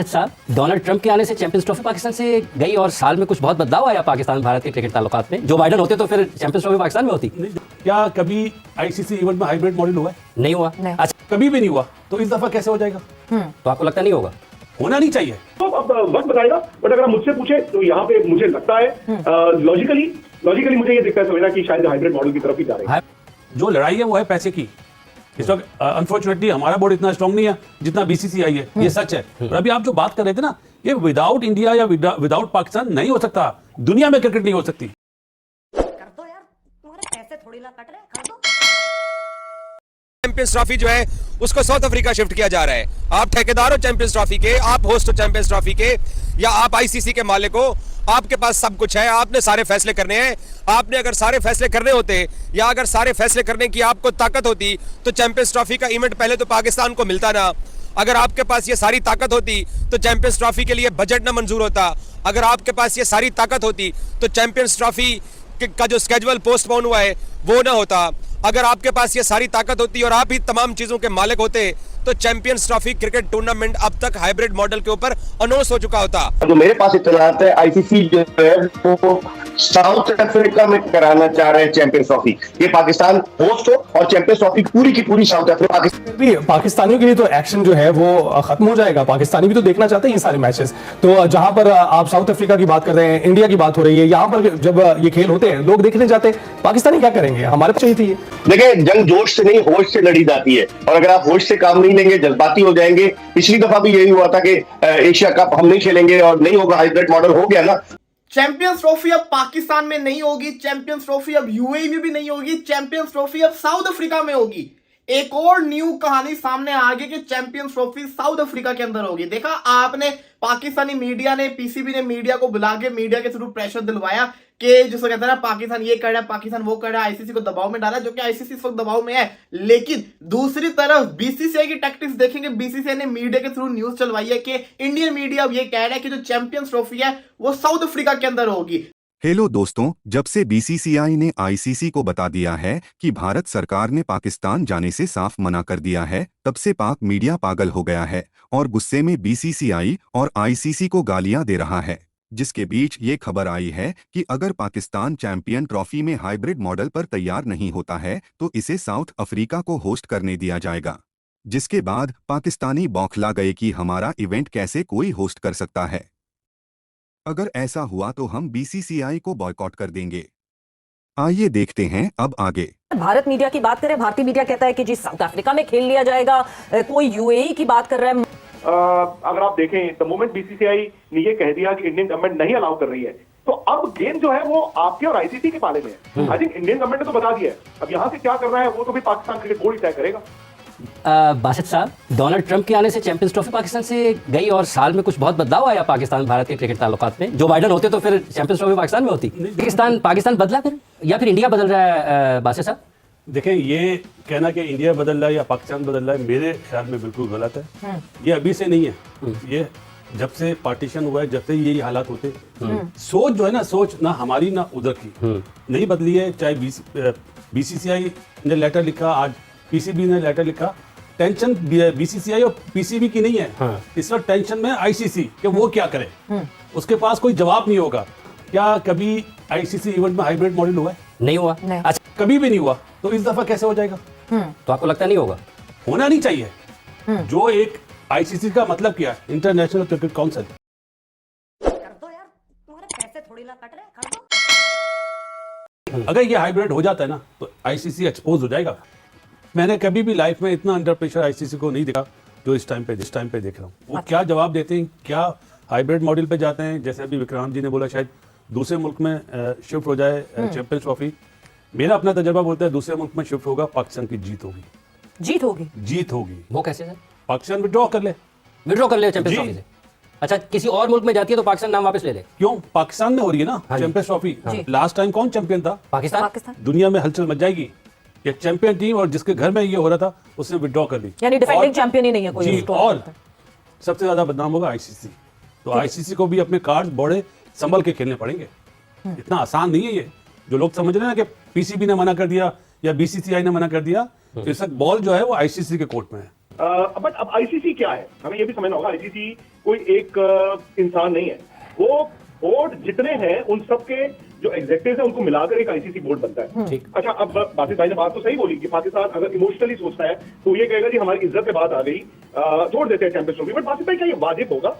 साहब, Donald Trump के आने से चैंपियंस ट्रॉफी पाकिस्तान से गई और साल में कुछ बहुत बदलाव आया पाकिस्तान भारत के क्रिकेट ताल्लुकात में। जो बाइडन होते तो फिर चैंपियंस ट्रॉफी पाकिस्तान में होती। क्या कभी आईसीसी इवेंट में हाइब्रिड मॉडल हुआ है? नहीं हुआ। अच्छा, कभी भी नहीं हुआ तो इस दफा कैसे हो जाएगा? तो आपको लगता नहीं होगा? होना नहीं चाहिए। तो अब वक्त बताएगा, बट अगर आप मुझसे पूछे तो यहाँ पे मुझे लगता है लॉजिकली मुझे ये दिखता है समझना कि शायद हाइब्रिड मॉडल की तरफ ही जा रहे हैं। जो लड़ाई है वो है पैसे की। इस वक्त अनफॉर्चुनेटली हमारा बोर्ड इतना स्ट्रांग नहीं है जितना बीसीसीआई है, ये सच है। और अभी आप जो बात कर रहे थे ना, ये विदाउट इंडिया या विदाउट पाकिस्तान नहीं हो सकता। दुनिया में क्रिकेट नहीं हो सकती। कर दो यार, तुम्हारे पैसे थोड़ी ना कट रहे, कर दो। चैंपियंस ट्रॉफी जो है उसको साउथ अफ्रीका शिफ्ट किया जा रहा है। आप ठेकेदार हो चैंपियंस ट्रॉफी के, आप होस्ट हो चैंपियंस ट्रॉफी के, या आप आईसीसी के मालिक हो। आपके पास सब कुछ है, आपने सारे फैसले करने हैं। आपने अगर सारे फैसले करने होते या अगर सारे फैसले करने की आपको ताकत होती तो चैंपियंस ट्रॉफी का इवेंट पहले तो पाकिस्तान को मिलता ना। अगर आपके पास ये सारी ताकत होती तो चैंपियंस ट्रॉफी के लिए बजट ना मंजूर होता। अगर आपके पास ये सारी ताकत होती तो चैंपियंस ट्रॉफी का जो स्केड्यूल पोस्टपोन हुआ है वो ना होता। अगर आपके पास ये सारी ताकत होती और आप ही तमाम चीजों के मालिक होते तो चैंपियंस ट्रॉफी क्रिकेट टूर्नामेंट अब तक हाइब्रिड मॉडल के ऊपर अनाउंस हो चुका होता। तो मेरे पास इत्तलात है आईसीसी जो है वो साउथ अफ्रीका में कराना चाह रहे हैं चैंपियंस ट्रॉफी। ये पाकिस्तान होस्ट हो और चैंपियंस ट्रॉफी पूरी की पूरी साउथ अफ्रीका। भी पाकिस्तानियों के लिए तो एक्शन जो है वो खत्म हो जाएगा। पाकिस्तानी भी तो देखना चाहते हैं ये सारे मैचेस। तो जहां पर आप साउथ अफ्रीका की बात कर रहे हैं, इंडिया की बात हो रही है, यहाँ पर जब ये खेल होते हैं लोग देखने जाते हैं, पाकिस्तानी क्या करेंगे? हमारे चाहिए थी। देखिए, जंग जोश से नहीं होश से लड़ी जाती है, और अगर आप होश से काम नहीं लेंगे, जज्बाती हो जाएंगे। पिछली दफा भी यही हुआ था कि एशिया कप हम नहीं खेलेंगे और नहीं होगा, हाइब्रिड मॉडल हो गया ना। चैंपियंस ट्रॉफी अब पाकिस्तान में नहीं होगी, चैंपियंस ट्रॉफी अब यूएई में भी नहीं होगी, चैंपियंस ट्रॉफी अब साउथ अफ्रीका में होगी। एक और न्यू कहानी सामने आ गई कि चैंपियंस ट्रॉफी साउथ अफ्रीका के अंदर होगी। देखा आपने, पाकिस्तानी मीडिया ने, पीसीबी ने मीडिया को बुला के मीडिया के थ्रू प्रेशर दिलवाया कि जिसको कहते हैं ना पाकिस्तान ये कर रहा है, पाकिस्तान वो कर रहा है, आईसीसी को दबाव में डाला, जो कि आईसीसी इस वक्त दबाव में है। लेकिन दूसरी तरफ बीसीसीआई की टैक्टिक्स देखेंगे। बीसीसीआई ने मीडिया के थ्रू न्यूज चलवाई है कि इंडियन मीडिया अब ये कह रहा है कि जो चैंपियंस ट्रॉफी है वो साउथ अफ्रीका के अंदर होगी। हेलो दोस्तों, जब से बीसीसीआई ने आईसीसी को बता दिया है कि भारत सरकार ने पाकिस्तान जाने से साफ मना कर दिया है, तब से पाक मीडिया पागल हो गया है और गुस्से में बीसीसीआई और आईसीसी को गालियां दे रहा है। जिसके बीच ये खबर आई है कि अगर पाकिस्तान चैंपियन ट्रॉफी में हाइब्रिड मॉडल पर तैयार नहीं होता है तो इसे साउथ अफ्रीका को होस्ट करने दिया जाएगा। जिसके बाद पाकिस्तानी बौखला गए कि हमारा इवेंट कैसे कोई होस्ट कर सकता है। अगर ऐसा हुआ तो हम बीसीसीआई को बॉयकॉट कर देंगे। आइए देखते हैं अब आगे। भारत मीडिया की बात करें, भारतीय मीडिया कहता है कि जी साउथ अफ्रीका में खेल लिया जाएगा, कोई यूएई की बात कर रहा है। अगर आप देखें द मोमेंट बीसीसीआई ने ये कह दिया कि इंडियन गवर्नमेंट नहीं अलाउ कर रही है, तो अब गेम जो है वो आपके और आईसीसी के पाले में है। आई थिंक इंडियन गवर्नमेंट ने तो बता दिया है, अब यहाँ से क्या करना है वो तो भी पाकिस्तान क्रिकेट बोर्ड ही तय करेगा। बासित साहब, डोनाल्ड ट्रंप के आने से चैंपियंस ट्रॉफी पाकिस्तान से गई और साल में कुछ बहुत बदलाव आया पाकिस्तान भारत के क्रिकेट ताल्लुकात में। जो बाइडन होते तो फिर चैंपियंस ट्रॉफी पाकिस्तान में होती। पाकिस्तान बदला फिर, या फिर इंडिया बदल रहा है? बासित साहब देखें, ये कहना कि इंडिया बदल रहा है या पाकिस्तान बदल रहा है मेरे ख्याल में बिल्कुल गलत है। ये अभी से नहीं है, ये जब से पार्टीशन हुआ है, जब से यही हालात होते। सोच जो है ना, सोच ना हमारी ना उधर की नहीं बदली है। चाहे बीसीसीआई ने लेटर लिखा, आज पीसीबी ने लेटर लिखा। टेंशन बीसीसीआई और पीसीबी की नहीं है। इस वक्त टेंशन में आईसीसी कि वो क्या करे। उसके पास कोई जवाब नहीं होगा। क्या कभी आईसीसी इवेंट में हाइब्रिड मॉडल हुआ है? नहीं हुआ। अच्छा, कभी भी नहीं हुआ तो इस दफा कैसे हो जाएगा? तो आपको लगता नहीं होगा? होना नहीं चाहिए। जो एक आईसीसी का मतलब क्या है, इंटरनेशनल क्रिकेट काउंसिल। कर दो यार, तुम्हारे पैसे थोड़ी ना कट रहे, कर दो। अगर ये हाइब्रिड हो जाता है ना तो आईसीसी एक्सपोज हो जाएगा। मैंने कभी भी लाइफ में इतना अंडर प्रेशर आईसीसी को नहीं देखा जो इस टाइम पे देख रहा हूँ। वो क्या जवाब देते हैं, क्या हाइब्रिड मॉडल पे जाते हैं। जैसे अभी विक्रांत जी ने बोला शायद दूसरे मुल्क में शिफ्ट हो जाए चैंपियंस ट्रॉफी। मेरा अपना तजर्बा बोलता है दूसरे मुल्क में शिफ्ट होगा, पाकिस्तान की जीत होगी। जीत होगी। वो कैसे सर? पाकिस्तान विड्रॉ कर ले चैंपियंस ट्रॉफी से। अच्छा, किसी और मुल्क में जाती है तो पाकिस्तान नाम वापस ले ले? क्यों? पाकिस्तान में हो रही है ना चैंपियंस ट्रॉफी। लास्ट टाइम कौन चैंपियन था? पाकिस्तान। दुनिया में हलचल मच जाएगी। ये चैंपियन टीम और जिसके घर में ये हो रहा था उसने विड्रॉ कर दी, यानी डिफेंडिंग चैंपियन ही नहीं है कोई। और सबसे ज्यादा बदनाम होगा आईसीसी। तो आईसीसी को भी अपने कार्ड बड़े संभल के खेलने पड़ेंगे। इतना आसान नहीं है ये। जो लोग समझ रहे हैं ना कि पीसीबी ने मना कर दिया या बीसीसीआई ने मना कर दिया, तो इस वक्त बॉल जो है वो आईसीसी के कोर्ट में है। बट अब आईसीसी क्या है, हमें ये भी समझना होगा। आईसीसी कोई एक इंसान नहीं है, वो बोर्ड जितने हैं उन सबके जो एग्जेक्टिव्स हैं उनको मिलाकर एक आईसीसी बोर्ड बनता है। अच्छा, अब बासित भाई ने बात तो सही बोली कि पाकिस्तान अगर इमोशनली सोचता है तो ये कहेगा जी हमारी इज्जत पे बात आ गई, छोड़ देते हैं चैंपियंस ट्रॉफी। बट बासित भाई क्या ये वाजिब होगा?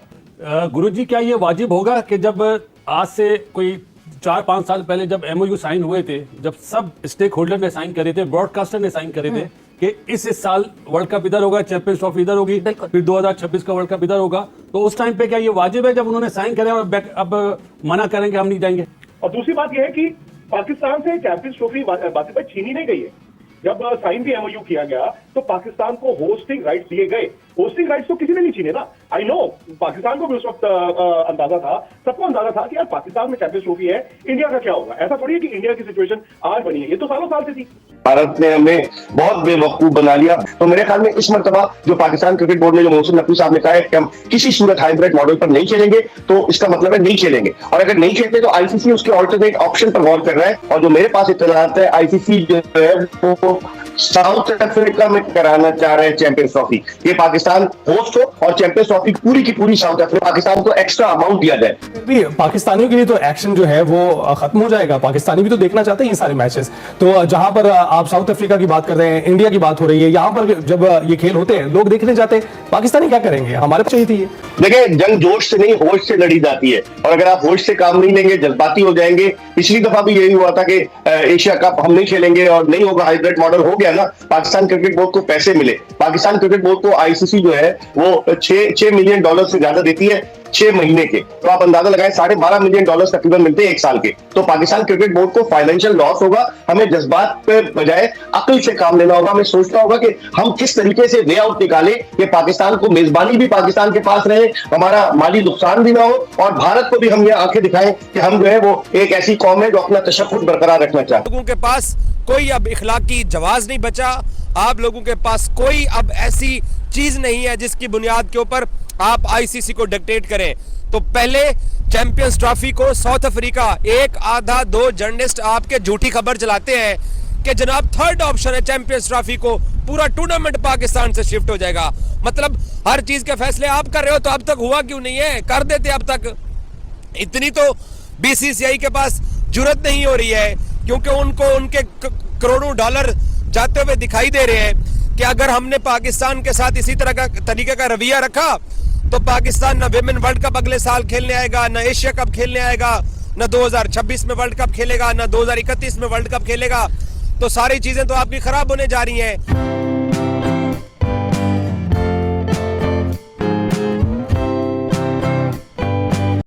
गुरुजी, क्या ये वाजिब होगा कि जब आज से कोई 4-5 साल पहले जब एमओयू साइन हुए थे, जब सब स्टेक होल्डर ने साइन करे थे, ब्रॉडकास्टर ने साइन करे थे कि इस साल वर्ल्ड कप इधर होगा, चैंपियंस ट्रॉफी इधर होगी, फिर 2026 का वर्ल्ड कप इधर होगा, तो उस टाइम पे क्या ये वाजिब है जब उन्होंने साइन करे और अब मना करेंगे हम नहीं जाएंगे? और दूसरी बात यह है कि पाकिस्तान से चैंपियंस ट्रॉफी बासित भाई छीनी नहीं गई है। जब साइन भी एमओयू किया गया तो पाकिस्तान को होस्टिंग राइट्स दिए गए। होस्टिंग राइट्स तो किसी ने नहीं छीने ना। आई नो, पाकिस्तान को भी उस वक्त अंदाजा था, सबको अंदाजा था कि यार पाकिस्तान में चैंपियंस ट्रॉफी है, इंडिया का क्या होगा। ऐसा थोड़ी है कि इंडिया की सिचुएशन आज बनी है, ये तो सालों साल से थी। भारत ने हमें बहुत बेवकूफ बना लिया। तो मेरे ख्याल में इस मर्तबा जो पाकिस्तान क्रिकेट बोर्ड ने, जो मोहसिन नकवी साहब ने कहा है कि हम किसी सूरत हाइब्रिड मॉडल पर नहीं खेलेंगे, तो इसका मतलब है नहीं खेलेंगे। और अगर नहीं खेलते तो आईसीसी उसके ऑल्टरनेट ऑप्शन पर गौर कर रहा है। और जो मेरे पास इत्तलात है, आईसीसी जो है वो साउथ अफ्रीका में कराना चाह रहे हैं चैंपियंस ट्रॉफी। ये पाकिस्तान होस्ट हो और चैंपियंस ट्रॉफी पूरी की पूरी साउथ अफ्रीका, पाकिस्तान को एक्स्ट्रा अमाउंट दिया जाए। भी पाकिस्तानियों के लिए तो एक्शन जो है वो खत्म हो जाएगा। पाकिस्तानी भी तो देखना चाहते हैं ये सारे मैचेस। तो जहां पर आप साउथ अफ्रीका की बात कर रहे हैं, इंडिया की बात हो रही है, यहाँ पर जब ये खेल होते हैं लोग देखने जाते हैं, पाकिस्तानी क्या करेंगे? हमारे चाहिए थी। देखिए, जंग जोश से नहीं होश से लड़ी जाती है, और अगर आप होश से काम नहीं लेंगे, जज्बाती हो जाएंगे। पिछली दफा भी यही हुआ था कि एशिया कप हम नहीं खेलेंगे और नहीं होगा, हाइब्रिड मॉडल हो गया ना। पाकिस्तान क्रिकेट बोर्ड को पैसे मिले, पाकिस्तान क्रिकेट बोर्ड को आईसीसी जो है वो $6 मिलियन से ज्यादा देती है 6 महीने के। तो आप अंदाजा लगाएं, $12.5 मिलियन तकरीबन मिलते हैं 1 साल के। तो पाकिस्तान क्रिकेट बोर्ड को फाइनेंशियल लॉस होगा। हमें जज्बात पे बजाय अक्ल से काम लेना होगा। हमें सोचना होगा कि हम किस तरीके से वे आउट निकालें कि पाकिस्तान को मेजबानी भी पाकिस्तान के पास रहे, हमारा माली नुकसान भी ना हो, और भारत को भी हम ये आंखें दिखाएं कि हम जो है वो एक ऐसी कौम है जो अपना तशक्कुर बरकरार रखना चाहते हैं। लोगों के पास कोई अब इखलाकी जवाज नहीं बचा। आप लोगों के पास कोई अब ऐसी चीज नहीं है जिसकी बुनियाद के ऊपर आप आईसीसी को डिक्टेट करें। तो पहले चैंपियंस ट्रॉफी को साउथ अफ्रीका, एक आधा 2 जर्नलिस्ट आपके झूठी खबर चलाते हैं कि जनाब थर्ड ऑप्शन है चैंपियंस ट्रॉफी को, पूरा टूर्नामेंट पाकिस्तान से शिफ्ट हो जाएगा। मतलब हर चीज के फैसले आप कर रहे हो, तो अब तक हुआ क्यों नहीं है? कर देते अब तक। इतनी तो बीसीसीआई के पास जुर्रत नहीं हो रही है, क्योंकि उनको उनके करोड़ों डॉलर जाते हुए दिखाई दे रहे हैं कि अगर हमने पाकिस्तान के साथ इसी तरह का तरीके का रवैया रखा तो पाकिस्तान न विमेन वर्ल्ड कप अगले साल खेलने आएगा, न एशिया कप खेलने आएगा, न 2026 में वर्ल्ड कप खेलेगा, न 2031 में वर्ल्ड कप खेलेगा। तो सारी चीजें तो आपकी खराब होने जा रही हैं।